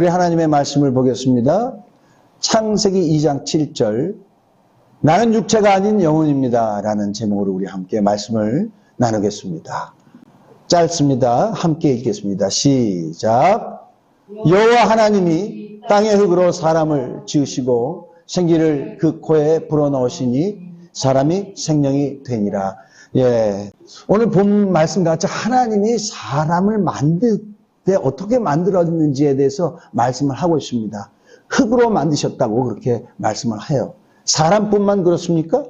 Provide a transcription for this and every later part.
우리 하나님의 말씀을 보겠습니다. 창세기 2장 7절 나는 육체가 아닌 영혼입니다 라는 제목으로 우리 함께 말씀을 나누겠습니다. 짧습니다. 함께 읽겠습니다. 시작. 여호와 하나님이 땅의 흙으로 사람을 지으시고 생기를 그 코에 불어넣으시니 사람이 생명이 되니라. 예, 오늘 본 말씀 같이 하나님이 사람을 만들 때 어떻게 만들었는지에 대해서 말씀을 하고 있습니다. 흙으로 만드셨다고 그렇게 말씀을 해요. 사람뿐만 그렇습니까?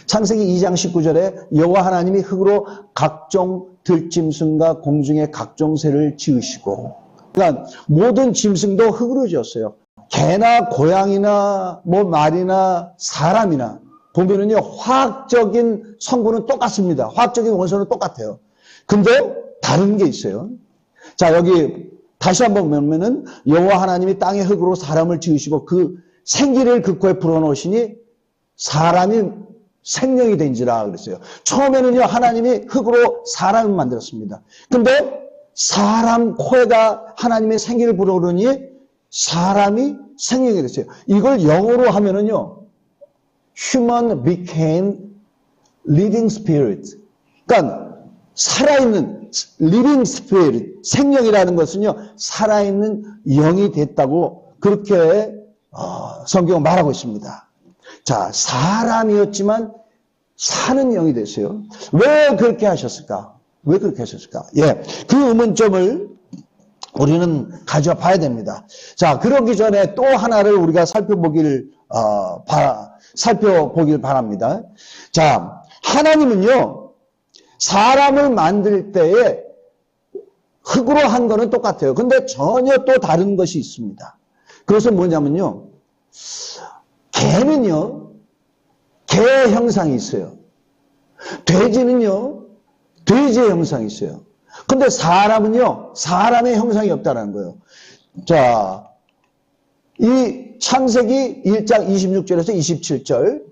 창세기 2장 19절에 여호와 하나님이 흙으로 각종 들짐승과 공중의 각종 새를 지으시고, 그러니까 모든 짐승도 흙으로 지었어요. 개나 고양이나 뭐 말이나 사람이나 보면은요, 화학적인 성분은 똑같습니다. 화학적인 원소는 똑같아요. 근데 다른 게 있어요. 자, 여기 다시 한번 보면은 여호와 하나님이 땅의 흙으로 사람을 지으시고 그 생기를 그 코에 불어넣으시니 사람이 생명이 된지라 그랬어요. 처음에는요, 하나님이 흙으로 사람을 만들었습니다. 근데 사람 코에다 하나님의 생기를 불어넣으니 사람이 생명이 됐어요. 이걸 영어로 하면은요, human became living spirit. 그러니까 살아있는 living spirit, 생명이라는 것은요, 살아있는 영이 됐다고 그렇게 성경은 말하고 있습니다. 자, 사람이었지만 사는 영이 됐어요. 왜 그렇게 하셨을까? 왜 그렇게 하셨을까? 예, 그 의문점을 우리는 가져봐야 됩니다. 자, 그러기 전에 또 하나를 우리가 살펴보길 바랍니다. 자, 하나님은요, 사람을 만들 때에 흙으로 한 거는 똑같아요. 근데 전혀 또 다른 것이 있습니다. 그것은 뭐냐면요, 개는요, 개의 형상이 있어요. 돼지는요, 돼지의 형상이 있어요. 근데 사람은요, 사람의 형상이 없다는 거예요. 자, 이 창세기 1장 26절에서 27절,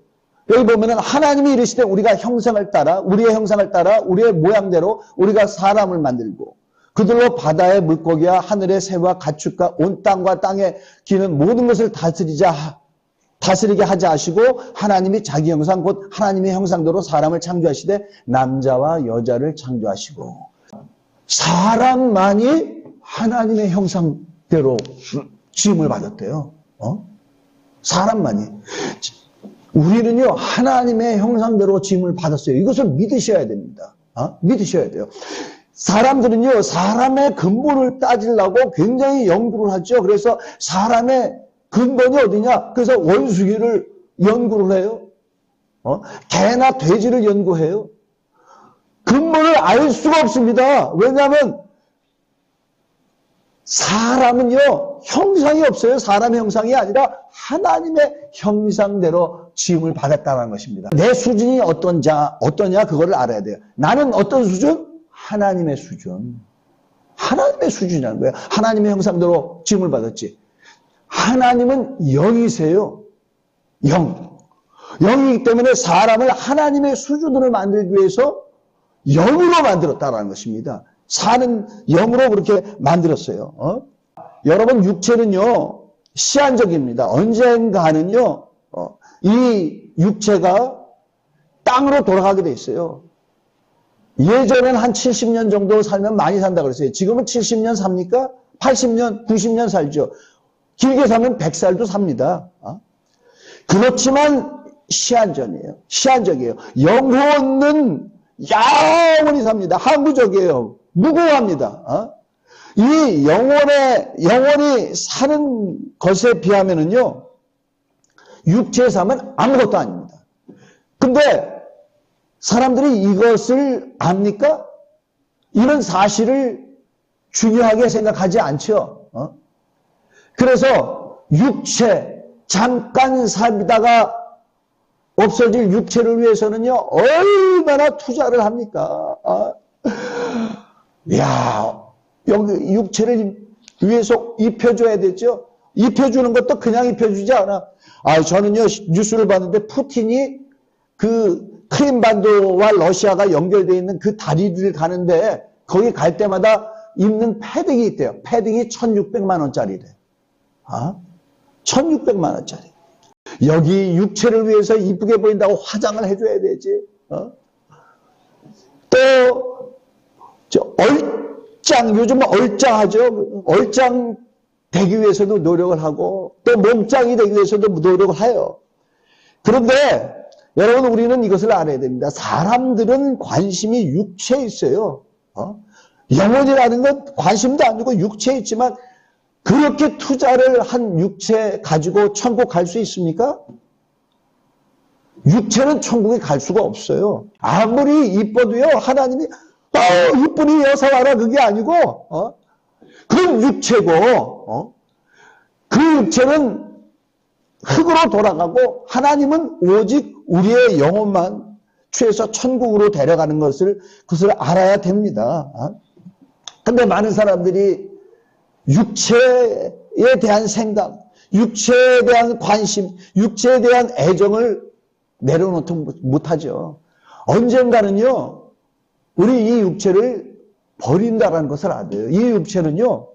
여기 보면은 하나님이 이르시되 우리가 형상을 따라, 우리의 형상을 따라 우리의 모양대로 우리가 사람을 만들고 그들로 바다의 물고기와 하늘의 새와 가축과 온 땅과 땅에 기는 모든 것을 다스리게 하자 하시고, 하나님이 자기 형상 곧 하나님의 형상대로 사람을 창조하시되 남자와 여자를 창조하시고, 사람만이 하나님의 형상대로 지음을 받았대요. 사람만이. 우리는요, 하나님의 형상대로 지음을 받았어요. 이것을 믿으셔야 됩니다. 믿으셔야 돼요. 사람들은요, 사람의 근본을 따지려고 굉장히 연구를 하죠. 그래서 사람의 근본이 어디냐? 그래서 원숭이를 연구를 해요. 개나 돼지를 연구해요. 근본을 알 수가 없습니다. 왜냐하면 사람은요, 형상이 없어요. 사람의 형상이 아니라 하나님의 형상대로 지음을 받았다는 것입니다. 내 수준이 어떠냐 그거를 알아야 돼요. 나는 어떤 수준? 하나님의 수준. 하나님의 수준이라는 거예요. 하나님의 형상대로 지음을 받았지. 하나님은 영이세요. 영이기 때문에 사람을 하나님의 수준으로 만들기 위해서 영으로 만들었다는 것입니다. 사는 영으로 그렇게 만들었어요. 여러분, 육체는요, 시한적입니다. 언젠가는요, 이 육체가 땅으로 돌아가게 돼 있어요. 예전에는 한 70년 정도 살면 많이 산다고 그랬어요. 지금은 70년 삽니까? 80년, 90년 살죠. 길게 살면 100살도 삽니다. 그렇지만 시한적이에요. 영혼은 영원히 삽니다. 항구적이에요. 무고합니다. 이 영혼이 사는 것에 비하면은요, 육체에 사면 아무것도 아닙니다. 근데 사람들이 이것을 압니까? 이런 사실을 중요하게 생각하지 않죠. 그래서 육체, 잠깐 살다가 없어질 육체를 위해서는요, 얼마나 투자를 합니까? 여기 육체를 위해서 입혀줘야 되죠? 입혀주는 것도 그냥 입혀주지 않아. 저는요, 뉴스를 봤는데 푸틴이 그 크림반도와 러시아가 연결되어 있는 그 다리를 가는데 거기 갈 때마다 입는 패딩이 있대요. 패딩이 1,600만 원짜리래. 1,600만 원짜리. 여기 육체를 위해서 이쁘게 보인다고 화장을 해줘야 되지. 또 얼짱, 요즘은 얼짱하죠. 얼짱 되기 위해서도 노력을 하고 또 몸짱이 되기 위해서도 노력을 해요. 그런데 여러분, 우리는 이것을 알아야 됩니다. 사람들은 관심이 육체에 있어요. 영혼이라는 건 관심도 아니고 육체에 있지만 그렇게 투자를 한 육체 가지고 천국 갈 수 있습니까? 육체는 천국에 갈 수가 없어요. 아무리 이뻐도요, 하나님이 이쁜이 여사 와라 그게 아니고 그건 육체고 그 육체는 흙으로 돌아가고 하나님은 오직 우리의 영혼만 취해서 천국으로 데려가는 그것을 알아야 됩니다. 근데 많은 사람들이 육체에 대한 생각, 육체에 대한 관심, 육체에 대한 애정을 내려놓지 못하죠. 언젠가는요, 우리 이 육체를 버린다는 것을 알아요. 이 육체는요,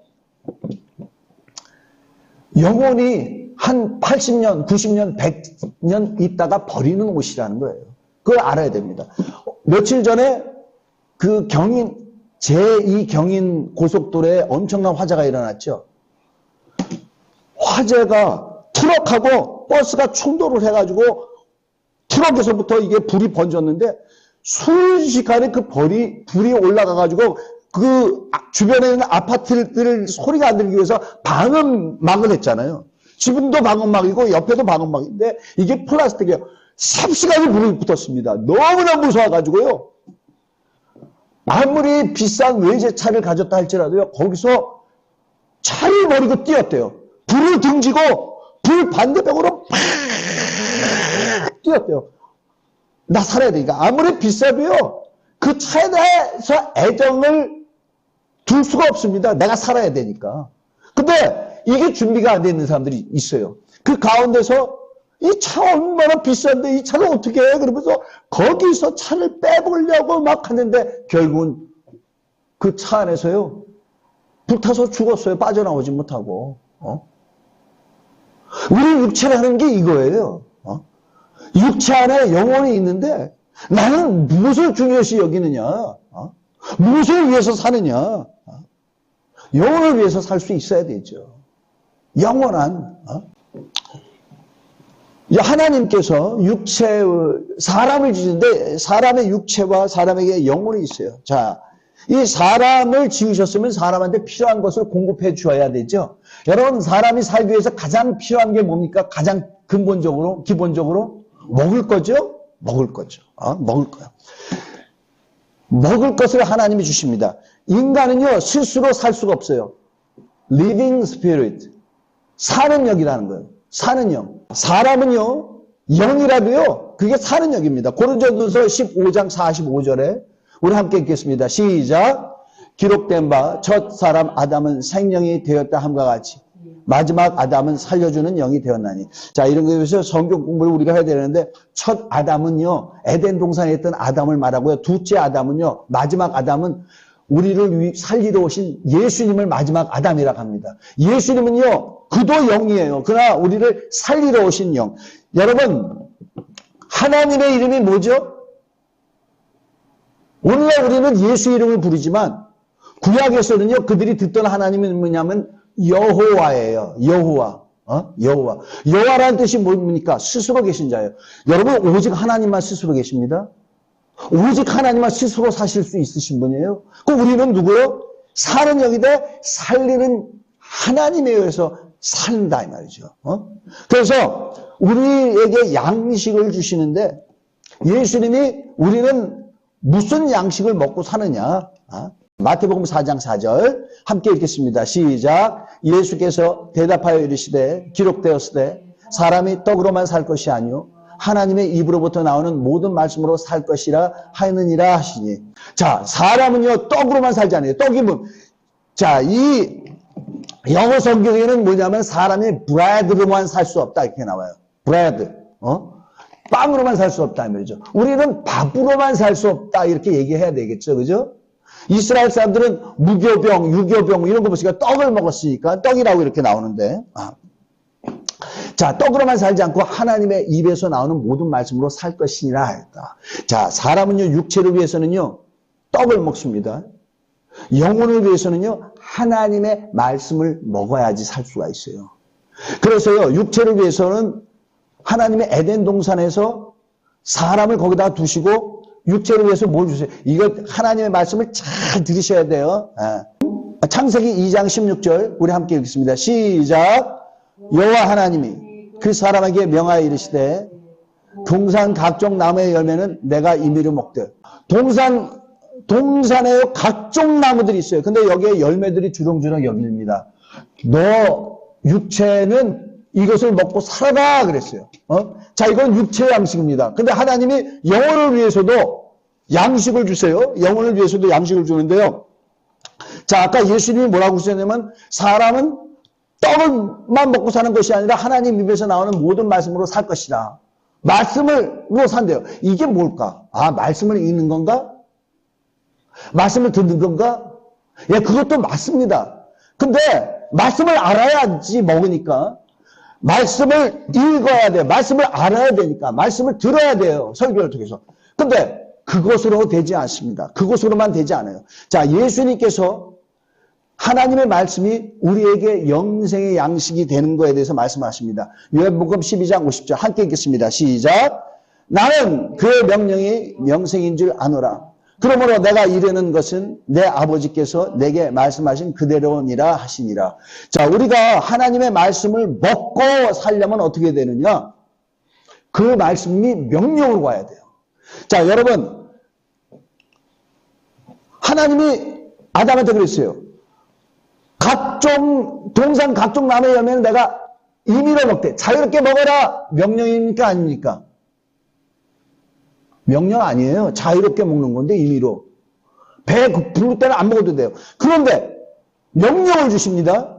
영혼이 한 80년, 90년, 100년 있다가 버리는 옷이라는 거예요. 그걸 알아야 됩니다. 며칠 전에 그 제2 경인 고속도로에 엄청난 화재가 일어났죠. 화재가 트럭하고 버스가 충돌을 해가지고 트럭에서부터 이게 불이 번졌는데 순식간에 그 불이 올라가가지고 그 주변에 있는 아파트들 소리가 안 들기 위해서 방음막을 했잖아요. 지금도 방음막이고 옆에도 방음막인데 이게 플라스틱이에요. 삽시간에 불이 붙었습니다. 너무나 무서워가지고요. 아무리 비싼 외제차를 가졌다 할지라도요. 거기서 차를 버리고 뛰었대요. 불을 등지고 불 반대벽으로 팍 뛰었대요. 나 살아야 되니까. 아무리 비싸도요. 그 차에 대해서 애정을 둘 수가 없습니다. 내가 살아야 되니까. 근데 이게 준비가 안 돼 있는 사람들이 있어요. 그 가운데서 이 차 얼마나 비싼데 이 차를 어떻게 해? 그러면서 거기서 차를 빼보려고 막 하는데 결국은 그 차 안에서요. 불타서 죽었어요. 빠져나오지 못하고. 우리 육체라는 게 이거예요. 육체 안에 영혼이 있는데 나는 무엇을 중요시 여기느냐? 무엇을 위해서 사느냐? 영혼을 위해서 살 수 있어야 되죠. 영원한. 하나님께서 사람을 지으는데 사람의 육체와 사람에게 영혼이 있어요. 자, 이 사람을 지으셨으면 사람한테 필요한 것을 공급해 주어야 되죠. 여러분, 사람이 살기 위해서 가장 필요한 게 뭡니까? 가장 근본적으로, 기본적으로 먹을 거죠? 먹을 거죠. 먹을 거요. 먹을 것을 하나님이 주십니다. 인간은요, 스스로 살 수가 없어요. living spirit. 사는 영이라는 거예요. 사는 영. 사람은요, 영이라도요, 그게 사는 영입니다. 고린도전서 15장 45절에 우리 함께 읽겠습니다. 시작. 기록된 바 첫 사람 아담은 생명이 되었다 함과 같이 마지막 아담은 살려주는 영이 되었나니. 자, 이런 거에서 성경 공부를 우리가 해야 되는데 첫 아담은요, 에덴 동산에 있던 아담을 말하고요. 둘째 아담은요, 마지막 아담은 우리를 살리러 오신 예수님을 마지막 아담이라고 합니다. 예수님은요, 그도 영이에요. 그러나 우리를 살리러 오신 영. 여러분, 하나님의 이름이 뭐죠? 오늘날 우리는 예수 이름을 부르지만 구약에서는요, 그들이 듣던 하나님은 뭐냐면 여호와예요. 여호와. 여호와. 여호와라는 뜻이 뭡니까? 스스로 계신 자예요. 여러분, 오직 하나님만 스스로 계십니다. 오직 하나님만 스스로 사실 수 있으신 분이에요. 그럼 우리는 누구요? 사는 영이되 살리는 하나님에 의해서 산다 이 말이죠. 그래서 우리에게 양식을 주시는데 예수님이 우리는 무슨 양식을 먹고 사느냐? 마태복음 4장 4절 함께 읽겠습니다. 시작. 예수께서 대답하여 이르시되 기록되었으되 사람이 떡으로만 살 것이 아니요 하나님의 입으로부터 나오는 모든 말씀으로 살 것이라 하느니라 하시니. 자, 사람은요 떡으로만 살지 않아요. 떡이 뭐? 자, 이 영어 성경에는 뭐냐면 사람이 bread로만 살 수 없다 이렇게 나와요. bread, 빵으로만 살 수 없다 이 말이죠. 우리는 밥으로만 살 수 없다 이렇게 얘기해야 되겠죠, 그죠? 이스라엘 사람들은 무교병, 유교병 이런 거 보시니까 떡을 먹었으니까 떡이라고 이렇게 나오는데, 자, 떡으로만 살지 않고 하나님의 입에서 나오는 모든 말씀으로 살 것이니라 하였다. 자, 사람은요, 육체를 위해서는요, 떡을 먹습니다. 영혼을 위해서는요, 하나님의 말씀을 먹어야지 살 수가 있어요. 그래서요, 육체를 위해서는 하나님의 에덴 동산에서 사람을 거기다 두시고 육체를 위해서 뭘 주세요? 이거 하나님의 말씀을 잘 들으셔야 돼요. 창세기 2장 16절 우리 함께 읽겠습니다. 시작. 여호와 하나님이 그 사람에게 명하여 이르시되 동산 각종 나무의 열매는 내가 임의로 먹되. 동산에 각종 나무들이 있어요. 근데 여기에 열매들이 주렁주렁 여기입니다. 너 육체는 이것을 먹고 살아라 그랬어요. 자, 이건 육체의 양식입니다. 근데 하나님이 영혼을 위해서도 양식을 주세요. 영혼을 위해서도 양식을 주는데요. 자, 아까 예수님이 뭐라고 하셨냐면 사람은 떡을만 먹고 사는 것이 아니라 하나님 입에서 나오는 모든 말씀으로 살 것이다. 말씀으로 산대요. 이게 뭘까? 아, 말씀을 읽는 건가? 말씀을 듣는 건가? 예, 그것도 맞습니다. 근데 말씀을 알아야지 먹으니까. 말씀을 읽어야 돼요. 말씀을 알아야 되니까. 말씀을 들어야 돼요. 설교를 통해서. 근데 그것으로 되지 않습니다. 그것으로만 되지 않아요. 자, 예수님께서 하나님의 말씀이 우리에게 영생의 양식이 되는 것에 대해서 말씀하십니다. 요한복음 12장 50절 함께 읽겠습니다. 시작. 나는 그의 명령이 영생인 줄 아노라. 그러므로 내가 이르는 것은 내 아버지께서 내게 말씀하신 그대로니라 하시니라. 자, 우리가 하나님의 말씀을 먹고 살려면 어떻게 되느냐? 그 말씀이 명령으로 와야 돼요. 자, 여러분, 하나님이 아담한테 그랬어요. 동산 각종 나무의 열매는 내가 임의로 먹되 자유롭게 먹어라. 명령입니까 아닙니까? 명령 아니에요. 자유롭게 먹는 건데 임의로. 배 부를 때는 안 먹어도 돼요. 그런데 명령을 주십니다.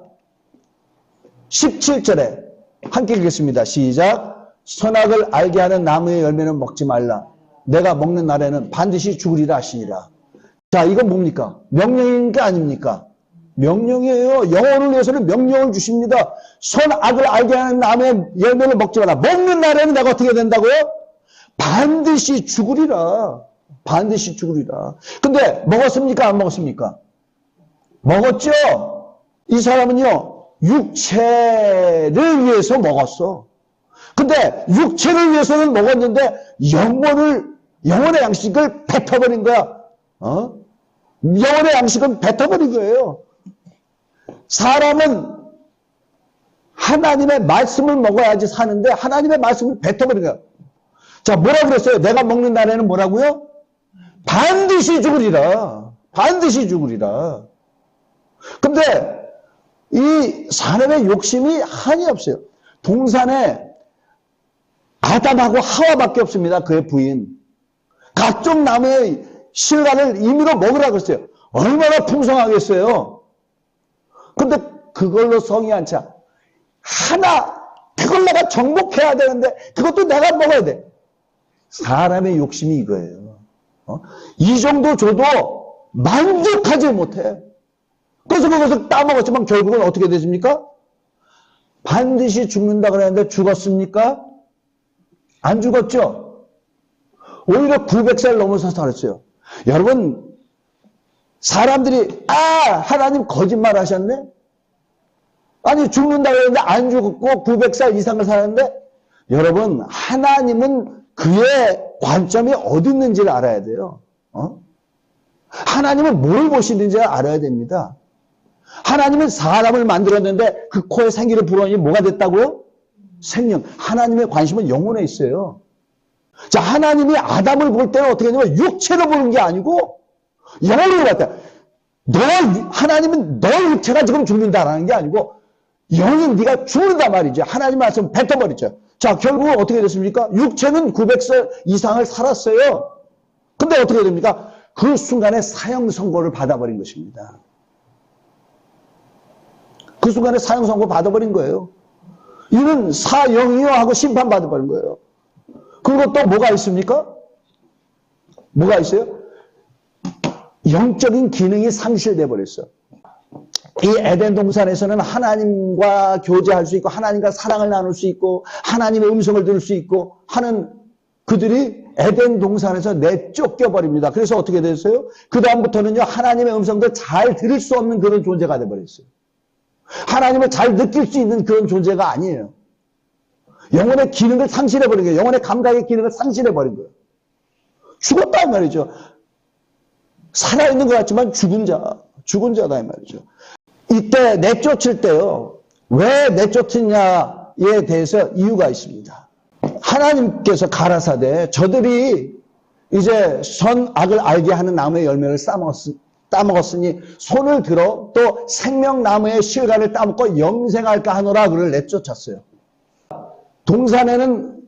17절에 함께 읽겠습니다. 시작. 선악을 알게 하는 나무의 열매는 먹지 말라. 내가 먹는 날에는 반드시 죽으리라 하시니라. 자, 이건 뭡니까? 명령인가 아닙니까? 명령이에요. 영혼을 위해서는 명령을 주십니다. 선악을 알게 하는 나무의 열매를 먹지 마라. 먹는 날에는 내가 어떻게 된다고요? 반드시 죽으리라. 반드시 죽으리라. 근데 먹었습니까? 안 먹었습니까? 먹었죠? 이 사람은요, 육체를 위해서 먹었어. 근데 육체를 위해서는 먹었는데 영혼의 양식을 뱉어버린 거야. 영혼의 양식은 뱉어버린 거예요. 사람은 하나님의 말씀을 먹어야지 사는데 하나님의 말씀을 뱉어버린 거야. 자, 뭐라 그랬어요? 내가 먹는 날에는 뭐라고요? 반드시 죽으리라. 반드시 죽으리라. 근데 이 사람의 욕심이 한이 없어요. 동산에 아담하고 하와밖에 없습니다. 그의 부인. 각종 나무의 실과를 임의로 먹으라고 그랬어요. 얼마나 풍성하겠어요. 근데 그걸로 성이 안 차. 그걸 내가 정복해야 되는데 그것도 내가 먹어야 돼. 사람의 욕심이 이거예요. 이 정도 줘도 만족하지 못해. 그래서 그것을 따먹었지만 결국은 어떻게 되십니까? 반드시 죽는다 그랬는데 죽었습니까? 안 죽었죠? 오히려 900살 넘어서 살았어요. 여러분, 사람들이 하나님 거짓말 하셨네? 아니 죽는다 그랬는데 안 죽었고 900살 이상을 살았는데 여러분, 하나님은 그의 관점이 어디 있는지를 알아야 돼요. 하나님은 뭘 보시는지 알아야 됩니다. 하나님은 사람을 만들었는데 그 코에 생기를 불어넣으니 뭐가 됐다고요? 생명. 하나님의 관심은 영혼에 있어요. 자, 하나님이 아담을 볼 때는 어떻게 했냐면 육체로 보는 게 아니고 영혼으로 봤다. 하나님은 너 육체가 지금 죽는다라는 게 아니고 영이 네가 죽는단 말이죠. 하나님 말씀 뱉어버리죠. 자, 결국은 어떻게 됐습니까? 육체는 900살 이상을 살았어요. 근데 어떻게 됩니까? 그 순간에 사형 선고를 받아버린 것입니다. 그 순간에 사형 선고 받아버린 거예요. 이는 사형이요 하고 심판 받아버린 거예요. 그리고 또 뭐가 있습니까? 뭐가 있어요? 영적인 기능이 상실돼 버렸어. 이 에덴 동산에서는 하나님과 교제할 수 있고 하나님과 사랑을 나눌 수 있고 하나님의 음성을 들을 수 있고 하는 그들이 에덴 동산에서 내쫓겨 버립니다. 그래서 어떻게 됐어요? 그 다음부터는요, 하나님의 음성도 잘 들을 수 없는 그런 존재가 돼 버렸어요. 하나님을 잘 느낄 수 있는 그런 존재가 아니에요. 영혼의 기능을 상실해 버린 거예요. 영혼의 감각의 기능을 상실해 버린 거예요. 죽었다 이 말이죠. 살아있는 것 같지만 죽은 자다 이 말이죠. 이때 내쫓을 때요, 왜 내쫓느냐에 대해서 이유가 있습니다. 하나님께서 가라사대 저들이 이제 선악을 알게 하는 나무의 열매를 따먹었으니 손을 들어 또 생명나무의 실과를 따먹고 영생할까 하노라 그를 내쫓았어요. 동산에는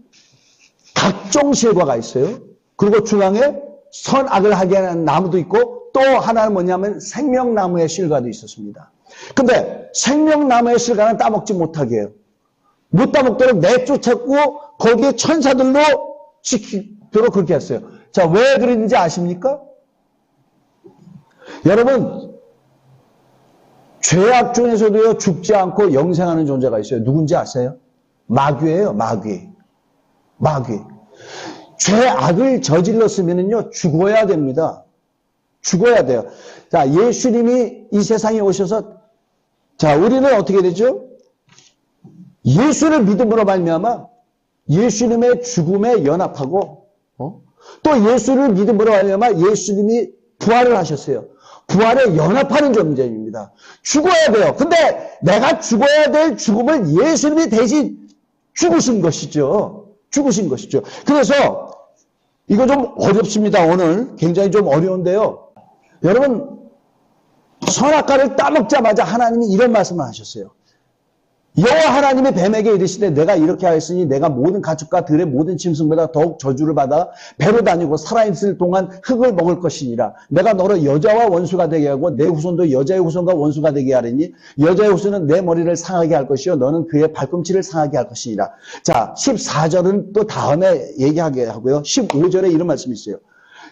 각종 실과가 있어요. 그리고 중앙에 선악을 하게 하는 나무도 있고 또 하나는 뭐냐면 생명나무의 실과도 있었습니다. 근데 생명나무의 실과는 따먹지 못하게 해요. 못 따먹도록 내쫓았고 거기에 천사들로 지키도록 그렇게 했어요. 자, 왜 그랬는지 아십니까? 여러분, 죄악 중에서도요, 죽지 않고 영생하는 존재가 있어요. 누군지 아세요? 마귀예요, 마귀. 죄악을 저질렀으면요, 죽어야 됩니다. 죽어야 돼요. 자, 예수님이 이 세상에 오셔서, 자, 우리는 어떻게 되죠? 예수를 믿음으로 말미암아 예수님의 죽음에 연합하고, 또 예수를 믿음으로 말미암아 예수님이 부활을 하셨어요. 부활에 연합하는 존재입니다. 죽어야 돼요. 근데 내가 죽어야 될 죽음을 예수님이 대신 죽으신 것이죠. 그래서 이거 좀 어렵습니다. 오늘 굉장히 좀 어려운데요. 여러분, 선악과를 따먹자마자 하나님이 이런 말씀을 하셨어요. 여호와 하나님의 뱀에게 이르시되 내가 이렇게 하였으니 내가 모든 가축과 들의 모든 짐승보다 더욱 저주를 받아 배로 다니고 살아있을 동안 흙을 먹을 것이니라. 내가 너를 여자와 원수가 되게 하고 내 후손도 여자의 후손과 원수가 되게 하리니 여자의 후손은 내 머리를 상하게 할 것이요 너는 그의 발꿈치를 상하게 할 것이니라. 자, 14절은 또 다음에 얘기하게 하고요. 15절에 이런 말씀이 있어요.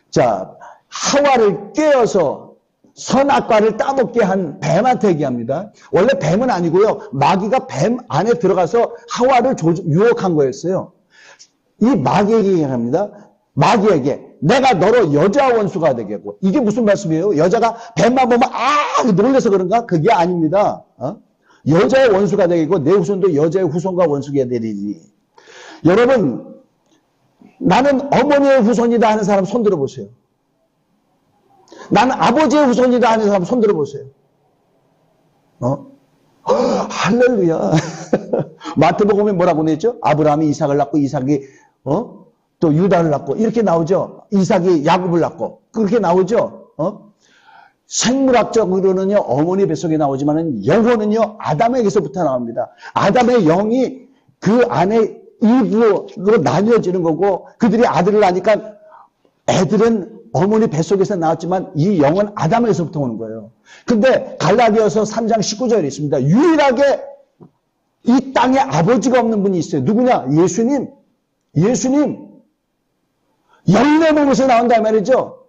자, 하와를 깨어서 선악과를 따먹게 한 뱀한테 얘기합니다. 원래 뱀은 아니고요. 마귀가 뱀 안에 들어가서 하와를 유혹한 거였어요. 이 마귀에게 얘기합니다. 마귀에게 내가 너로 여자 원수가 되게 하고. 이게 무슨 말씀이에요? 여자가 뱀만 보면 놀라서 그런가? 그게 아닙니다. 여자의 원수가 되겠고 내 후손도 여자의 후손과 원수가 되리니. 여러분, 나는 어머니의 후손이다 하는 사람 손 들어보세요. 나는 아버지의 후손이다 하는 사람 손 들어보세요. 할렐루야. 마태복음에 뭐라고 냈죠? 아브라함이 이삭을 낳고 이삭이 또 유다를 낳고 이렇게 나오죠. 이삭이 야곱을 낳고 그렇게 나오죠. 생물학적으로는요 어머니 뱃속에 나오지만은 영혼은요 아담에게서부터 나옵니다. 아담의 영이 그 안에 일부로 나뉘어지는 거고 그들이 아들을 낳으니까 애들은 어머니 뱃속에서 나왔지만 이 영은 아담에서부터 오는 거예요. 근데 갈라디아서 3장 19절에 있습니다. 유일하게 이 땅에 아버지가 없는 분이 있어요. 누구냐? 예수님. 여인의 몸에서 나온다 말이죠.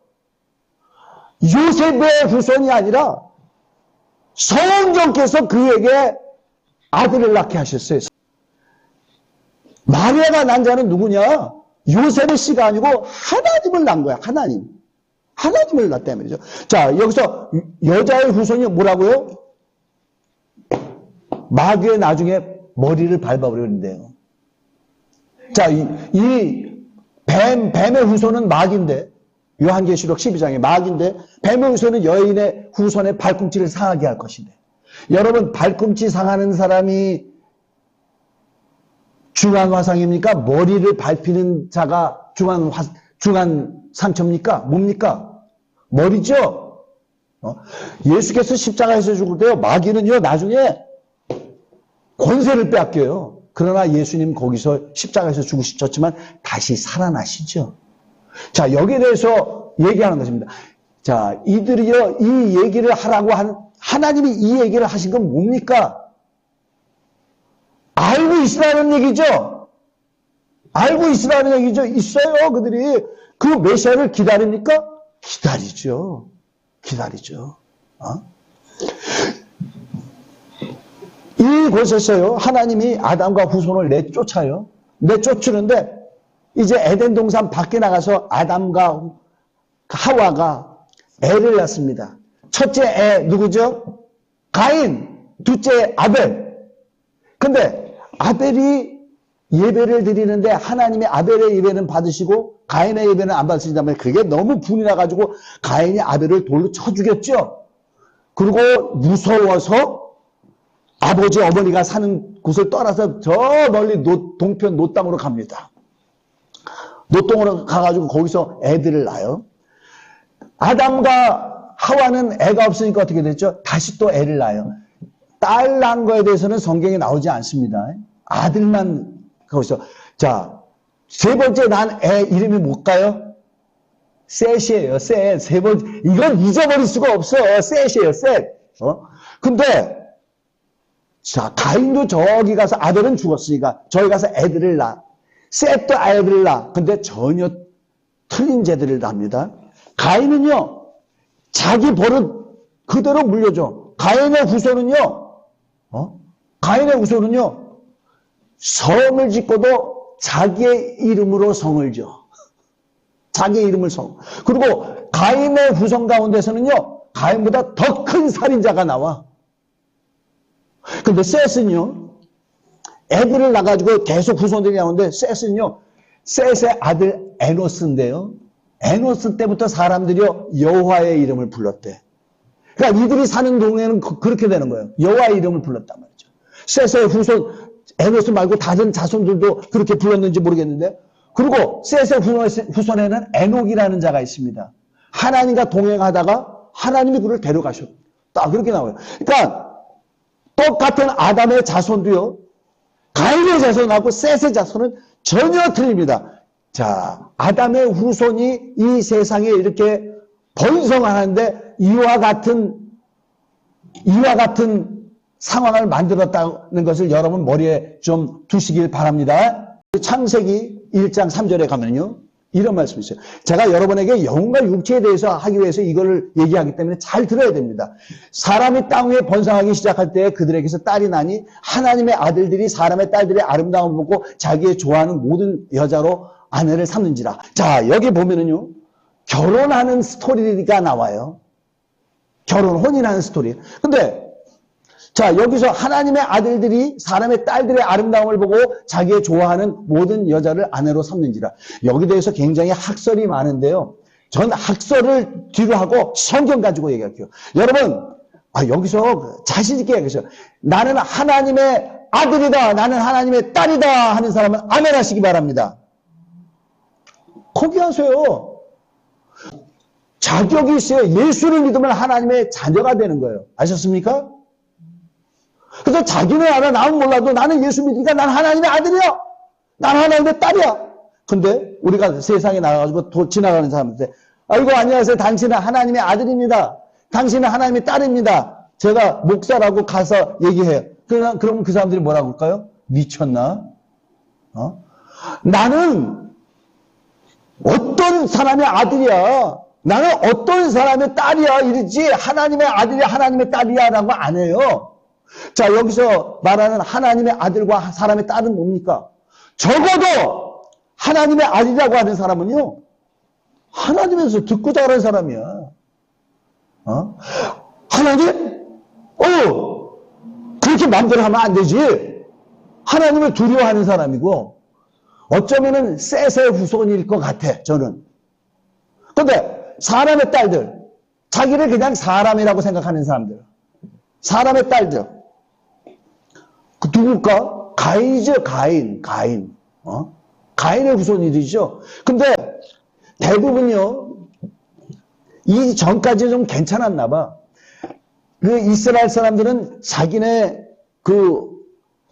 요셉의 후손이 아니라 성령께서 그에게 아들을 낳게 하셨어요. 마리아가 난 자는 누구냐? 요셉의 씨가 아니고 하나님을 낳은 거야. 하나님을 낳다 말이죠. 자, 여기서 여자의 후손이 뭐라고요? 마귀의 나중에 머리를 밟아버리는데요. 자, 뱀의 후손은 마귀인데, 요한계시록 12장에 마귀인데, 뱀의 후손은 여인의 후손의 발꿈치를 상하게 할 것인데. 여러분, 발꿈치 상하는 사람이 중한 화상입니까? 머리를 밟히는 자가 중한 상처입니까? 뭡니까? 머리죠? 예수께서 십자가에서 죽을 때요, 마귀는요, 나중에 권세를 빼앗겨요. 그러나 예수님 거기서 십자가에서 죽으셨지만 다시 살아나시죠. 자, 여기에 대해서 얘기하는 것입니다. 자, 이들이요, 이 얘기를 하라고 하나님이 이 얘기를 하신 건 뭡니까? 알고 있으라는 얘기죠. 알고 있으라는 얘기죠. 있어요. 그들이 그 메시아를 기다립니까? 기다리죠. 기다리죠. 이곳에서요, 하나님이 아담과 후손을 내쫓아요. 내쫓으는데, 이제 에덴 동산 밖에 나가서 아담과 하와가 애를 낳습니다. 첫째 애 누구죠? 가인. 둘째 아벨. 근데 아벨이 예배를 드리는데 하나님이 아벨의 예배는 받으시고 가인의 예배는 안 받으신다면 그게 너무 분이 나가지고 가인이 아벨을 돌로 쳐 죽였죠. 그리고 무서워서 아버지 어머니가 사는 곳을 떠나서 저 멀리 동편 노땅으로 갑니다. 노땅으로 가가지고 거기서 애들을 낳아요. 아담과 하와는 애가 없으니까 어떻게 됐죠? 다시 또 애를 낳아요. 딸 낳은 거에 대해서는 성경에 나오지 않습니다. 아들만 거기서. 자, 세 번째 난 애 이름이 뭘까요? 셋이에요. 셋. 세 번째. 이건 잊어버릴 수가 없어. 셋이에요. 셋. 근데 자, 가인도 저기 가서 아들은 죽었으니까 저기 가서 애들을 낳아. 셋도 애들을 낳아. 근데 전혀 틀린 제들을 낳습니다. 가인은요, 자기 버릇 그대로 물려줘. 가인의 후손은요, 가인의 후손은요, 성을 짓고도 자기의 이름으로 성을 지어. 자기의 이름을 성. 그리고 가인의 후손 가운데서는요, 가인보다 더 큰 살인자가 나와. 근데 셋은요, 애들을 낳아가지고 계속 후손들이 나오는데, 셋은요, 셋의 아들 에노스인데요. 에노스 때부터 사람들이요, 여호와의 이름을 불렀대. 그러니까 이들이 사는 동네는 그렇게 되는 거예요. 여호와의 이름을 불렀단 말이죠. 셋의 후손, 에노스 말고 다른 자손들도 그렇게 불렀는지 모르겠는데, 그리고 셋의 후손에는 에녹이라는 자가 있습니다. 하나님과 동행하다가 하나님이 그를 데려가셨다. 딱 그렇게 나와요. 그러니까 똑같은 아담의 자손도요, 가인의 자손하고 셋의 자손은 전혀 틀립니다. 자, 아담의 후손이 이 세상에 이렇게 번성하는데 이와 같은 상황을 만들었다는 것을 여러분 머리에 좀 두시길 바랍니다. 창세기 1장 3절에 가면요, 이런 말씀이 있어요. 제가 여러분에게 영혼과 육체에 대해서 하기 위해서 이거를 얘기하기 때문에 잘 들어야 됩니다. 사람이 땅 위에 번성하기 시작할 때 그들에게서 딸이 나니 하나님의 아들들이 사람의 딸들의 아름다움을 보고 자기의 좋아하는 모든 여자로 아내를 삼는지라. 자, 여기 보면은요, 결혼하는 스토리가 나와요. 혼인하는 스토리. 근데 자, 여기서 하나님의 아들들이 사람의 딸들의 아름다움을 보고 자기의 좋아하는 모든 여자를 아내로 삼는지라. 여기 대해서 굉장히 학설이 많은데요. 전 학설을 뒤로 하고 성경 가지고 얘기할게요. 여러분, 여기서 자신 있게 얘기하세요. 나는 하나님의 아들이다, 나는 하나님의 딸이다 하는 사람은 아멘 하시기 바랍니다. 거기 하세요. 자격이 있어요. 예수를 믿으면 하나님의 자녀가 되는 거예요. 아셨습니까? 그래서 자기는 알아, 나는 몰라도 나는 예수 믿으니까 난 하나님의 아들이야. 난 하나님의 딸이야. 근데 우리가 세상에 나가가지고 지나가는 사람한테, 아이고, 안녕하세요. 당신은 하나님의 아들입니다. 당신은 하나님의 딸입니다. 제가 목사라고 가서 얘기해요. 그럼 그 사람들이 뭐라고 할까요? 미쳤나? 나는 어떤 사람의 아들이야. 나는 어떤 사람의 딸이야. 이러지 하나님의 아들이야, 하나님의 딸이야 라고 안 해요. 자, 여기서 말하는 하나님의 아들과 사람의 딸은 뭡니까? 적어도 하나님의 아들이라고 하는 사람은요, 하나님에서 듣고 자란 사람이야. 하나님? 그렇게 마음대로 하면 안 되지. 하나님을 두려워하는 사람이고, 어쩌면은 셋의 후손일 것 같아, 저는. 근데 사람의 딸들, 자기를 그냥 사람이라고 생각하는 사람들, 사람의 딸들, 그 누굴까? 가인이죠, 가인. 가인의 후손이죠. 근데 대부분요, 이 전까지 좀 괜찮았나 봐. 그 이스라엘 사람들은 자기네 그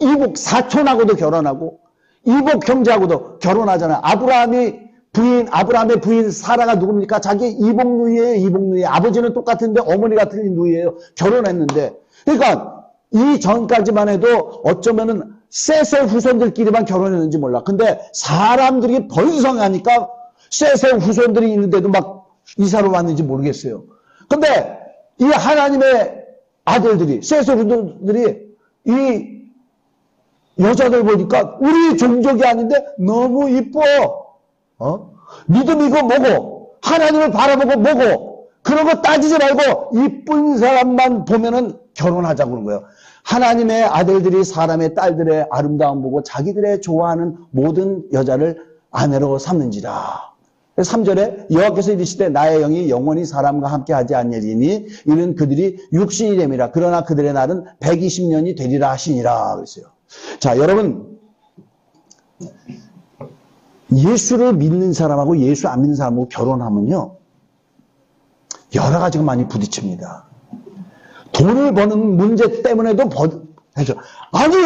이복 사촌하고도 결혼하고 이복 형제하고도 결혼하잖아요. 아브라함의 부인 사라가 누굽니까? 자기 이복 누이예요, 이복 누이. 아버지는 똑같은데 어머니가 틀린 누이예요. 결혼했는데. 그러니까 이 전까지만 해도 어쩌면은 셋의 후손들끼리만 결혼했는지 몰라. 근데 사람들이 번성하니까 셋의 후손들이 있는데도 막 이사로 왔는지 모르겠어요. 근데 이 하나님의 아들들이, 세세분들이 이 여자들 보니까 우리 종족이 아닌데 너무 이뻐. 믿음이고 뭐고, 하나님을 바라보고 뭐고, 그런 거 따지지 말고 이쁜 사람만 보면은 결혼하자고 그런 거예요. 하나님의 아들들이 사람의 딸들의 아름다움 보고 자기들의 좋아하는 모든 여자를 아내로 삼는지라. 3절에 여호와께서 이르시되 나의 영이 영원히 사람과 함께 하지 아니하리니 이는 그들이 육신이 됨이라. 그러나 그들의 날은 120년이 되리라 하시니라 그랬어요. 자, 여러분, 예수를 믿는 사람하고 예수 안 믿는 사람하고 결혼하면요, 여러 가지가 많이 부딪힙니다. 돈을 버는 문제 때문에도 해줘. 아니,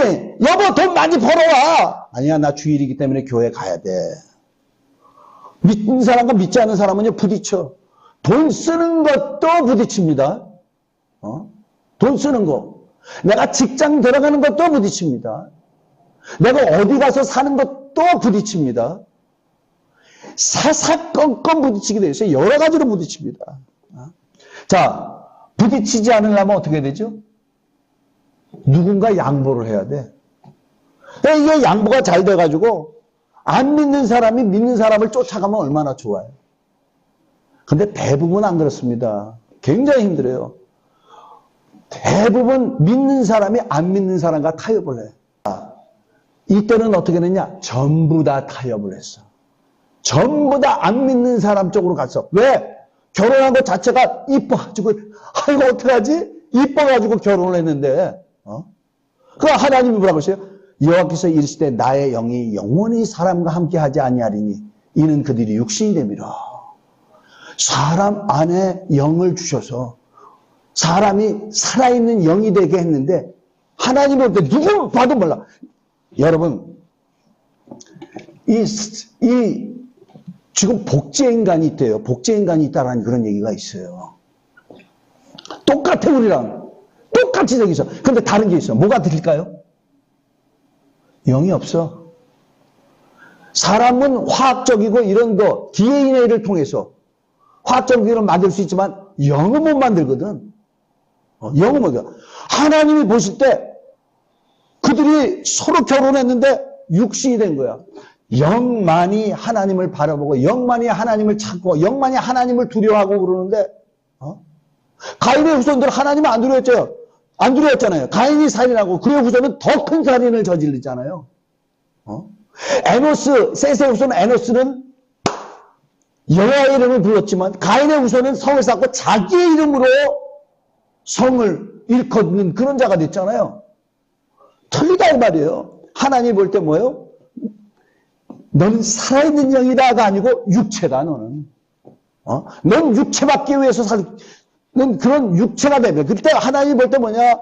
여보 돈 많이 벌어와. 아니야, 나 주일이기 때문에 교회 가야 돼. 믿는 사람과 믿지 않는 사람은요, 부딪혀. 돈 쓰는 것도 부딪힙니다. 돈 쓰는 거. 내가 직장 들어가는 것도 부딪힙니다. 내가 어디 가서 사는 것도 부딪힙니다. 사사건건 부딪히게 되어 있어요. 여러 가지로 부딪힙니다. 자, 부딪히지 않으려면 어떻게 되죠? 누군가 양보를 해야 돼. 이게 양보가 잘 돼가지고 안 믿는 사람이 믿는 사람을 쫓아가면 얼마나 좋아요. 근데 대부분 안 그렇습니다. 굉장히 힘들어요. 대부분 믿는 사람이 안 믿는 사람과 타협을 해. 이때는 어떻게 됐냐? 전부 다 타협을 했어. 전부 다 안 믿는 사람 쪽으로 갔어. 왜? 결혼한 것 자체가 이뻐가지고, 이거 어떡하지? 이뻐가지고 결혼을 했는데, 그 하나님이 뭐라고 했어요? 여호와께서 이르시되 나의 영이 영원히 사람과 함께 하지 아니하리니 이는 그들이 육신이 됨이라. 사람 안에 영을 주셔서 사람이 살아있는 영이 되게 했는데 하나님이 볼 때 누구 봐도 몰라. 여러분, 지금 복제인간이 있대요. 복제인간이 있다라는 그런 얘기가 있어요. 똑같아, 우리랑. 똑같이 생겼어. 근데 다른 게 있어. 뭐가 틀릴까요? 영이 없어. 사람은 화학적이고 이런 거, DNA를 통해서 화학적으로 만들 수 있지만 영은 못 만들거든. 영은 못 만들어. 하나님이 보실 때 그들이 서로 결혼했는데 육신이 된 거야. 영만이 하나님을 바라보고 영만이 하나님을 찾고 영만이 하나님을 두려워하고 그러는데 가인의 후손들 하나님을 안 두려워했죠. 안 두려웠잖아요. 가인이 살인하고 그의 후손은 더 큰 살인을 저지르잖아요. 에노스, 셋의 후손 에노스는 여호와의 이름을 불렀지만 가인의 후손은 성을 쌓고 자기의 이름으로 성을 일컫는 그런 자가 됐잖아요. 틀리다 이 말이에요. 하나님 볼 때 뭐예요? 너는 살아있는 영이다가 아니고 육체다, 너는. 넌 육체받기 위해서 넌 그런 육체가 되면 그때 하나님 볼 때 뭐냐?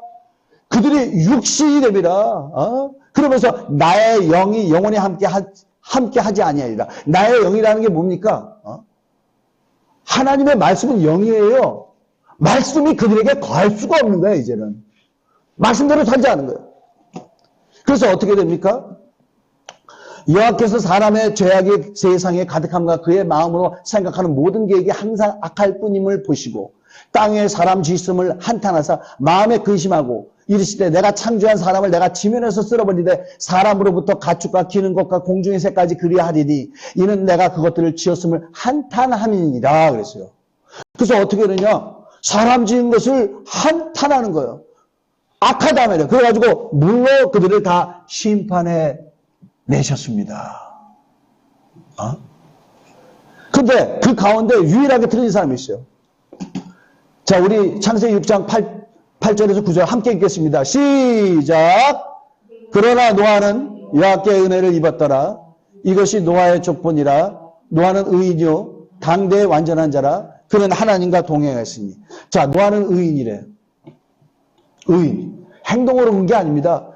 그들이 육신이 되리라. 그러면서 나의 영이 영원히 함께 하지 아니하리라. 나의 영이라는 게 뭡니까? 하나님의 말씀은 영이에요. 말씀이 그들에게 거할 수가 없는 거예요, 이제는. 말씀대로 살지 않은 거예요. 그래서 어떻게 됩니까? 여호와께서 사람의 죄악이 세상에 가득함과 그의 마음으로 생각하는 모든 계획이 항상 악할 뿐임을 보시고 땅에 사람 짓음을 한탄하사 마음에 근심하고 이르시되 내가 창조한 사람을 내가 지면에서 쓸어버리되 사람으로부터 가축과 기는 것과 공중의 새까지 그리하리니 이는 내가 그것들을 지었음을 한탄함이니라 그랬어요. 그래서 어떻게 되냐? 사람 지은 것을 한탄하는 거예요. 악하다 말이에요. 그래가지고 물로 그들을 다 심판해 내셨습니다. 근데 그 가운데 유일하게 틀린 사람이 있어요. 자, 우리 창세기 6장 8절에서 9절 함께 읽겠습니다. 시작! 그러나 노아는 여호와께의 은혜를 입었더라. 이것이 노아의 족본이라. 노아는 의인이요 당대의 완전한 자라. 그는 하나님과 동행했으니. 자, 노아는 의인이래. 의인. 행동으로 온 게 아닙니다.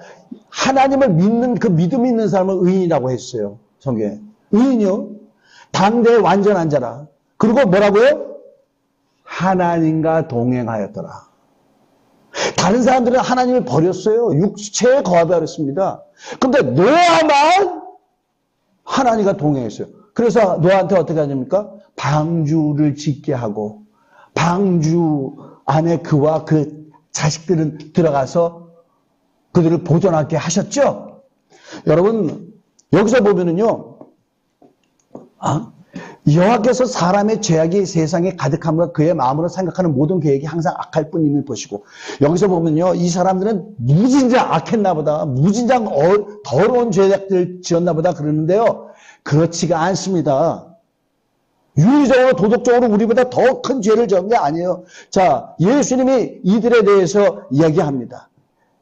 하나님을 믿는 그 믿음 있는 사람을 의인이라고 했어요. 성경에. 의인이요 당대의 완전한 자라. 그리고 뭐라고요? 하나님과 동행하였더라. 다른 사람들은 하나님을 버렸어요. 육체에 거하버렸습니다. 근데 노아만 하나님과 동행했어요. 그래서 노아한테 어떻게 하십니까? 방주를 짓게 하고 방주 안에 그와 그 자식들은 들어가서 그들을 보존하게 하셨죠? 여러분, 여기서 보면은요, 여호와께서 사람의 죄악이 세상에 가득함과 그의 마음으로 생각하는 모든 계획이 항상 악할 뿐임을 보시고, 여기서 보면요, 이 사람들은 무진장 악했나 보다, 무진장 더러운 죄악들 지었나 보다 그러는데요, 그렇지가 않습니다. 윤리적으로 도덕적으로 우리보다 더 큰 죄를 지은 게 아니에요. 자, 예수님이 이들에 대해서 얘기합니다.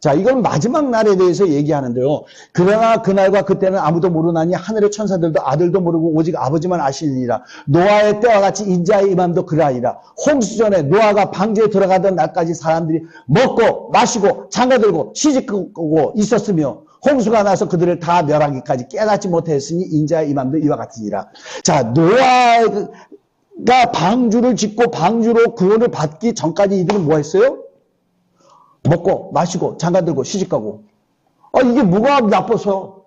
자, 이건 마지막 날에 대해서 얘기하는데요. 그러나 그날과 그때는 아무도 모르나니 하늘의 천사들도 아들도 모르고 오직 아버지만 아시느니라. 노아의 때와 같이 인자의 임함도 그러하리라. 홍수전에 노아가 방주에 들어가던 날까지 사람들이 먹고 마시고 장가들고 시집가고 있었으며 홍수가 나서 그들을 다 멸하기까지 깨닫지 못했으니 인자의 임함도 이와 같으니라. 자, 노아가 방주를 짓고 방주로 구원을 받기 전까지 이들은 뭐 했어요? 먹고 마시고 장가들고 시집가고. 이게 뭐가 나빠서?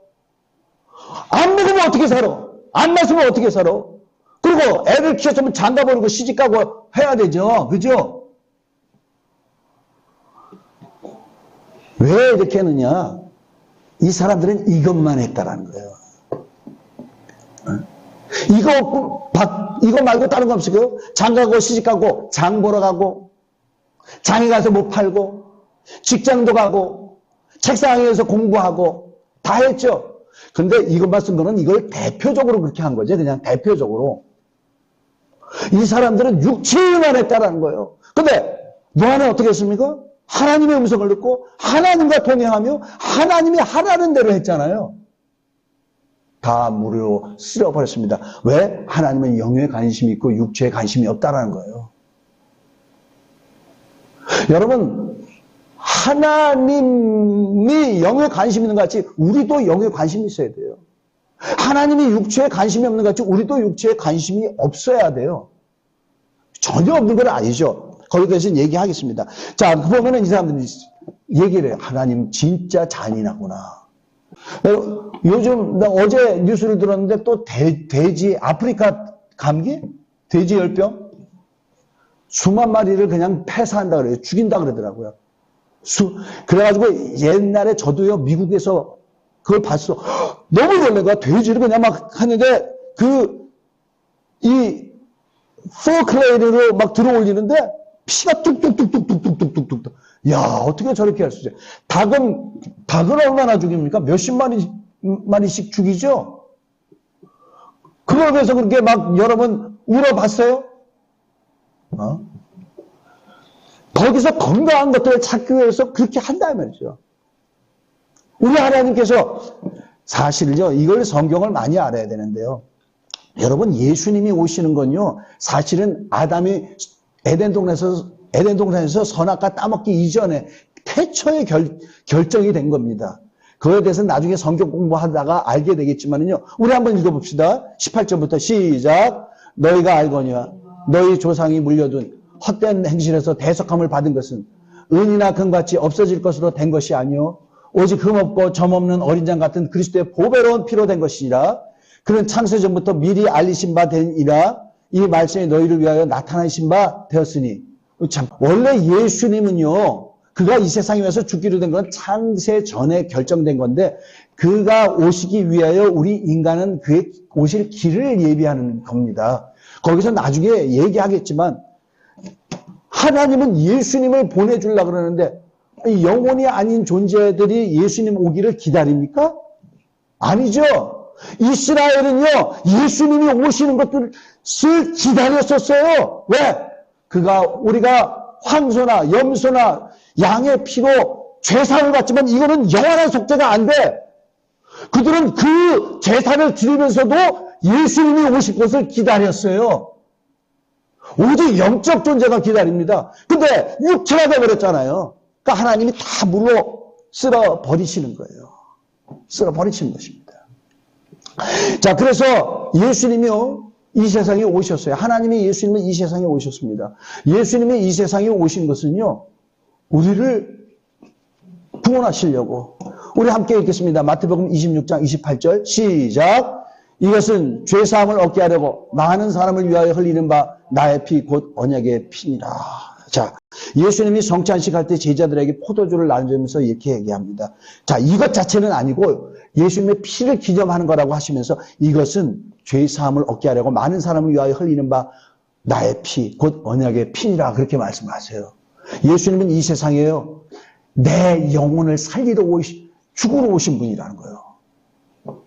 안 먹으면 어떻게 살아? 안 마시면 어떻게 살아? 그리고 애를 키웠으면 장가버리고 시집가고 해야 되죠. 그죠? 왜 이렇게 하느냐? 이 사람들은 이것만 했다라는 거예요. 이거 말고 다른 거 없어요? 장가고 시집가고 장 보러 가고 장에 가서 못 팔고 직장도 가고 책상에서 공부하고 다 했죠. 근데 이것만 쓴 거는 이걸 대표적으로 그렇게 한 거죠. 그냥 대표적으로. 이 사람들은 육체만 했다라는 거예요. 근데 노아는 어떻게 했습니까? 하나님의 음성을 듣고 하나님과 동행하며 하나님이 하라는 대로 했잖아요. 다 무료로 쓸어버렸습니다. 왜? 하나님은 영에 관심이 있고 육체에 관심이 없다라는 거예요. 여러분, 하나님이 영에 관심 있는 것 같이 우리도 영에 관심이 있어야 돼요. 하나님이 육체에 관심이 없는 것 같이 우리도 육체에 관심이 없어야 돼요. 전혀 없는 건 아니죠. 거기에 대해서 얘기하겠습니다. 자, 보면은 이 사람들이 얘기를 해요. 하나님 진짜 잔인하구나. 요즘 나 어제 뉴스를 들었는데 또 돼지 아프리카 감기? 돼지 열병? 수만 마리를 그냥 폐사한다 그래요. 죽인다 그러더라고요. 그래가지고 옛날에 저도요, 미국에서 그걸 봤어. 너무 놀래가 돼지를 그냥 막 하는데, 이 포클레이드로 막 들어 올리는데, 피가 뚝뚝뚝뚝뚝뚝뚝뚝. 야, 어떻게 저렇게 할 수 있어요? 닭은 얼마나 죽입니까? 몇십 마리씩 죽이죠? 그걸 위해서 그렇게 막 여러 번 울어봤어요? 거기서 건강한 것들을 찾기 위해서 그렇게 한다 말이죠. 우리 하나님께서 사실요, 이걸 성경을 많이 알아야 되는데요. 여러분, 예수님이 오시는 건요, 사실은 아담이 에덴 동산에서 선악과 따먹기 이전에 태초에 결정이 된 겁니다. 그거에 대해서 나중에 성경 공부하다가 알게 되겠지만요. 우리 한번 읽어봅시다. 18절부터 시작. 너희가 알거니와 너희 조상이 물려둔 헛된 행실에서 대속함을 받은 것은 은이나 금같이 없어질 것으로 된 것이 아니요 오직 흠없고 점없는 어린 양 같은 그리스도의 보배로운 피로 된 것이니라. 그는 창세전부터 미리 알리신 바 되니라. 이 말씀이 너희를 위하여 나타나신 바 되었으니. 참, 원래 예수님은요, 그가 이 세상에 와서 죽기로 된 건 창세 전에 결정된 건데, 그가 오시기 위하여 우리 인간은 그의 오실 길을 예비하는 겁니다. 거기서 나중에 얘기하겠지만, 하나님은 예수님을 보내주려고 그러는데, 영혼이 아닌 존재들이 예수님 오기를 기다립니까? 아니죠. 이스라엘은요, 예수님이 오시는 것들을 기다렸었어요. 왜? 우리가 황소나 염소나 양의 피로 제사를 받지만 이거는 영원한 속죄가 안 돼. 그들은 그 제사를 드리면서도 예수님이 오실 것을 기다렸어요. 오직 영적 존재가 기다립니다. 근데 육체가 되어버렸잖아요. 그러니까 하나님이 다 물로 쓸어버리시는 거예요. 쓸어버리시는 것입니다. 자, 그래서 예수님이요, 이 세상에 오셨어요. 하나님이 예수님은 이 세상에 오셨습니다. 예수님이 이 세상에 오신 것은요, 우리를 구원하시려고. 우리 함께 읽겠습니다. 마태복음 26장 28절 시작. 이것은 죄사함을 얻게 하려고 많은 사람을 위하여 흘리는 바 나의 피 곧 언약의 피니라. 자, 예수님이 성찬식 할 때 제자들에게 포도주를 나눠주면서 이렇게 얘기합니다. 자, 이것 자체는 아니고 예수님의 피를 기념하는 거라고 하시면서 이것은 죄의 사함을 얻게 하려고 많은 사람을 위하여 흘리는 바 나의 피, 곧 언약의 피니라 그렇게 말씀하세요. 예수님은 이 세상에요, 내 영혼을 살리러 죽으러 오신 분이라는 거예요.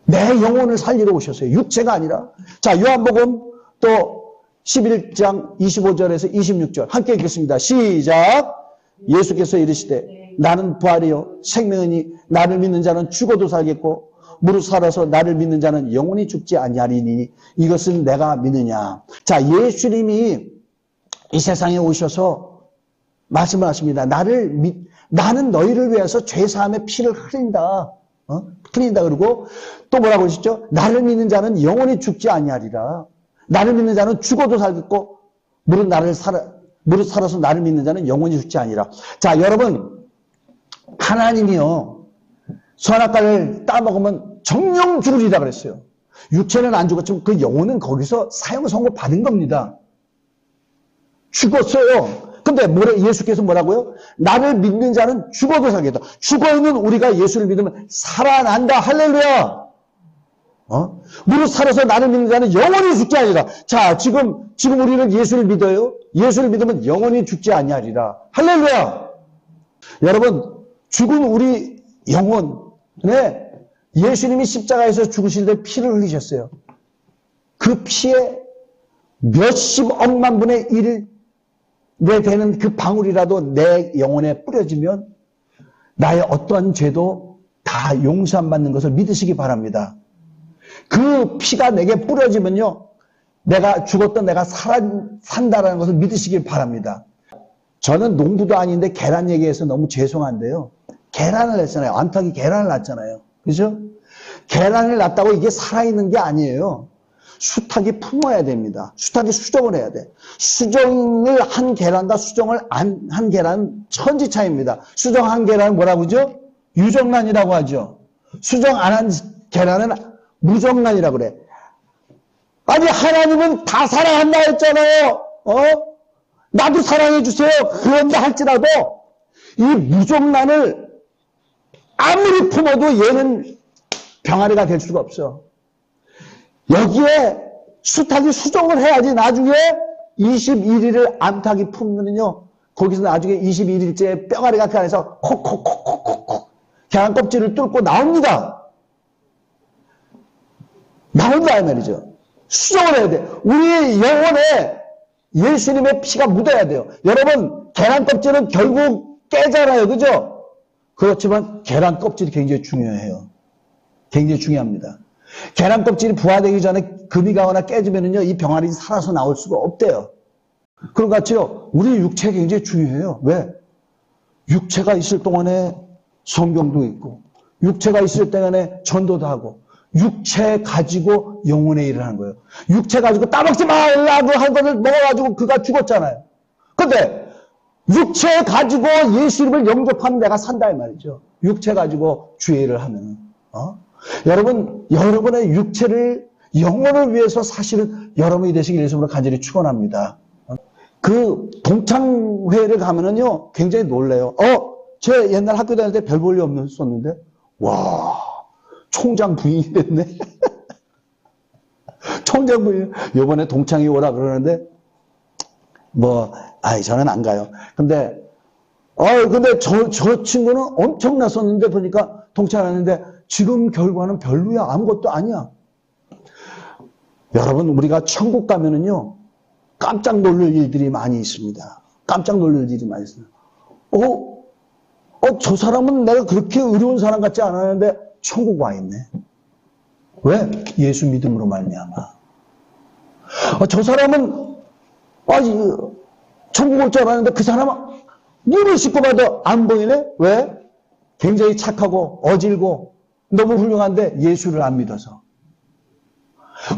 내 영혼을 살리러 오셨어요. 육체가 아니라. 자, 요한복음 또 11장 25절에서 26절 함께 읽겠습니다. 시작. 예수께서 이르시되 나는 부활이요 생명이니 나를 믿는 자는 죽어도 살겠고 무릇 살아서 나를 믿는 자는 영원히 죽지 아니하리니 이것은 내가 믿느냐. 자, 예수님이 이 세상에 오셔서 말씀을 하십니다. 나는 너희를 위해서 죄사함의 피를 흐린다. 흘린다. 그러고 또 뭐라고 하셨죠? 나를 믿는 자는 영원히 죽지 아니하리라. 나를 믿는 자는 죽어도 살겠고 무릇 살아서 나를 믿는 자는 영원히 죽지 아니라. 자, 여러분, 하나님이요 선악과를 따먹으면 정령 죽으리라 그랬어요. 육체는 안 죽었지만 그 영혼은 거기서 사형 선고 받은 겁니다. 죽었어요. 근데 예수께서 뭐라고요? 나를 믿는 자는 죽어도 살겠다. 죽어있는 우리가 예수를 믿으면 살아난다. 할렐루야. 무릇 살아서 나를 믿는 자는 영원히 죽지 아니라. 자, 지금 우리는 예수를 믿어요. 예수를 믿으면 영원히 죽지 아니하리라. 할렐루야. 여러분, 죽은 우리 영혼에 예수님이 십자가에서 죽으실 때 피를 흘리셨어요. 그 피에 몇십억만 분의 1에 되는 그 방울이라도 내 영혼에 뿌려지면 나의 어떠한 죄도 다 용서받는 것을 믿으시기 바랍니다. 그 피가 내게 뿌려지면요, 내가 죽었던 내가 산다라는 것을 믿으시길 바랍니다. 저는 농부도 아닌데 계란 얘기해서 너무 죄송한데요. 계란을 냈잖아요. 암탉이 계란을 낳잖아요. 그죠? 계란을 낳았다고 이게 살아있는 게 아니에요. 수탉이 품어야 됩니다. 수탉이 수정을 해야 돼. 수정을 한 계란과 수정을 안 한 계란은 천지 차이입니다. 수정한 계란은 뭐라고 하죠? 유정란이라고 하죠. 수정 안 한 계란은 무정란이라고 그래. 아니, 하나님은 다 사랑한다 했잖아요. 나도 사랑해 주세요. 그런다 할지라도 이 무정란을 아무리 품어도 얘는 병아리가 될 수가 없어. 여기에 수탉이 수정을 해야지 나중에 21일을 암탉이 품으면요, 거기서 나중에 21일째 뼈가리가 그 안에서 콕콕콕콕콕 계란 껍질을 뚫고 나옵니다. 나온다 이 말이죠. 수정을 해야 돼. 우리 영혼에 예수님의 피가 묻어야 돼요. 여러분, 계란 껍질은 결국 깨잖아요. 그죠? 그렇지만 계란 껍질이 굉장히 중요해요. 굉장히 중요합니다. 계란 껍질이 부화되기 전에 금이 가거나 깨지면은요, 이 병아리 살아서 나올 수가 없대요. 그런 것 같죠? 우리 육체가 굉장히 중요해요. 왜? 육체가 있을 동안에 성경도 있고, 육체가 있을 동안에 전도도 하고, 육체 가지고 영혼의 일을 하는 거예요. 육체 가지고 따먹지 말라고 한 것을 먹어가지고 그가 죽었잖아요. 근데 육체 가지고 예수님을 영접하면 내가 산다 이 말이죠. 육체 가지고 주의 일을 하면. 여러분, 여러분의 육체를 영혼을 위해서 사시는 여러분이 되시길 예수님으로 간절히 축원합니다. 그 동창회를 가면은요, 굉장히 놀래요. 제 옛날 학교 다닐 때 별 볼 일 없었는데, 와, 총장 부인이 됐네. 총장 부인. 요번에 동창이 오라 그러는데, 저는 안 가요. 근데 저 친구는 엄청났었는데 보니까 동창을 했는데, 지금 결과는 별로야. 아무것도 아니야. 여러분, 우리가 천국 가면은요, 깜짝 놀랄 일들이 많이 있습니다. 깜짝 놀랄 일이 많이 있어요. 저 사람은 내가 그렇게 어려운 사람 같지 않았는데 천국 와 있네. 왜? 예수 믿음으로 말미암아. 저 사람은 천국 올 줄 알았는데 그 사람은 눈을 씻고 봐도 안 보이네? 왜? 굉장히 착하고 어질고 너무 훌륭한데 예수를 안 믿어서.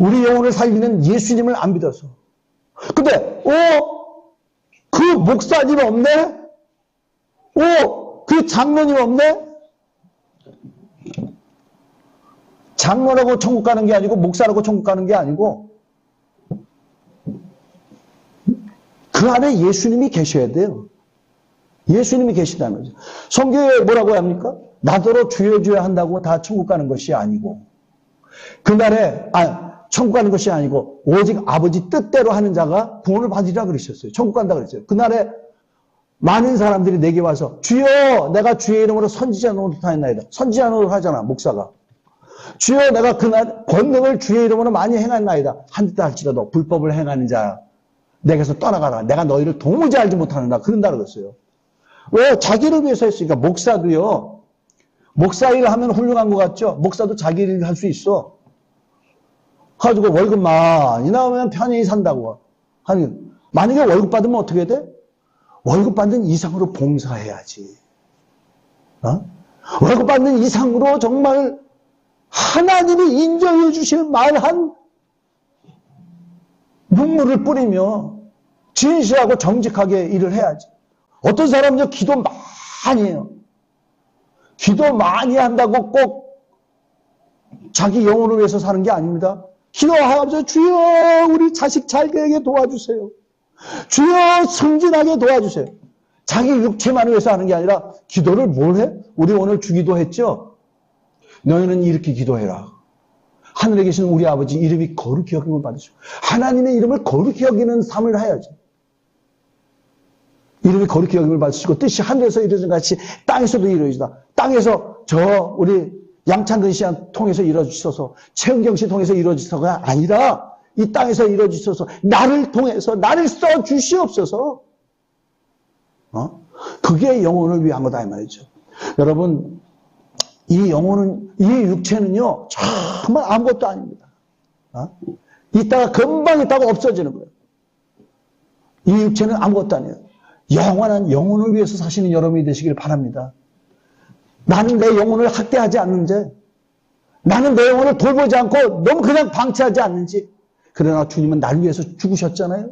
우리 영혼을 살리는 예수님을 안 믿어서. 근데 그 목사님 없네? 그 장로님 없네? 장로라고 천국 가는 게 아니고 목사라고 천국 가는 게 아니고 그 안에 예수님이 계셔야 돼요. 예수님이 계시다는 거죠. 성경에 뭐라고 합니까? 나더러 주여 주여 한다고 다 천국 가는 것이 아니고, 그날에, 천국 가는 것이 아니고, 오직 아버지 뜻대로 하는 자가 구원을 받으리라 그러셨어요. 천국 간다 그랬어요. 그날에 많은 사람들이 내게 와서, 주여, 내가 주의 이름으로 선지자 노릇하였나이다. 선지자 노릇 하잖아, 목사가. 주여, 내가 그날 권능을 주의 이름으로 많이 행했나이다. 한듯 할지라도 불법을 행하는 자, 내게서 떠나가라. 내가 너희를 도무지 알지 못하는다. 그런다 그랬어요. 왜? 자기를 위해서 했으니까. 목사도요, 목사 일을 하면 훌륭한 것 같죠? 목사도 자기 일을 할 수 있어. 가지고 월급 많이 나오면 편히 산다고. 아니, 만약에 월급 받으면 어떻게 돼? 월급 받는 이상으로 봉사해야지. 월급 받는 이상으로 정말 하나님이 인정해 주실 만한 눈물을 뿌리며 진실하고 정직하게 일을 해야지. 어떤 사람은요, 기도 많이 해요. 기도 많이 한다고 꼭 자기 영혼을 위해서 사는 게 아닙니다. 기도하면서 주여 우리 자식 잘 되게 도와주세요. 주여 승진하게 도와주세요. 자기 육체만 위해서 하는 게 아니라 기도를 뭘 해? 우리 오늘 주기도 했죠? 너희는 이렇게 기도해라. 하늘에 계신 우리 아버지 이름이 거룩히 여김을 받으시고 하나님의 이름을 거룩히 여기는 삶을 해야지. 이름이 거룩히 여김을 받으시고 뜻이 하늘에서 이루어진 같이 땅에서도 이루어지다. 땅에서 우리 양창근 씨한 통해서 이루어지셔서 최은경 씨 통해서 이루어지셔서가 아니라 이 땅에서 이루어지셔서 나를 통해서 나를 써주시옵소서. 그게 영혼을 위한 거다 이 말이죠. 여러분, 이 영혼은, 이 육체는요 정말 아무것도 아닙니다. 이따가 금방 있다가 없어지는 거예요. 이 육체는 아무것도 아니에요. 영원한 영혼을 위해서 사시는 여러분이 되시길 바랍니다. 나는 내 영혼을 학대하지 않는지, 나는 내 영혼을 돌보지 않고 너무 그냥 방치하지 않는지. 그러나 주님은 나를 위해서 죽으셨잖아요.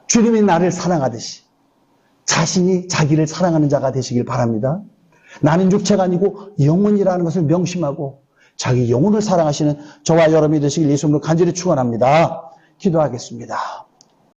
주님이 나를 사랑하듯이 자신이 자기를 사랑하는 자가 되시길 바랍니다. 나는 육체가 아니고 영혼이라는 것을 명심하고 자기 영혼을 사랑하시는 저와 여러분이 되시길 예수 이름으로 간절히 축원합니다. 기도하겠습니다.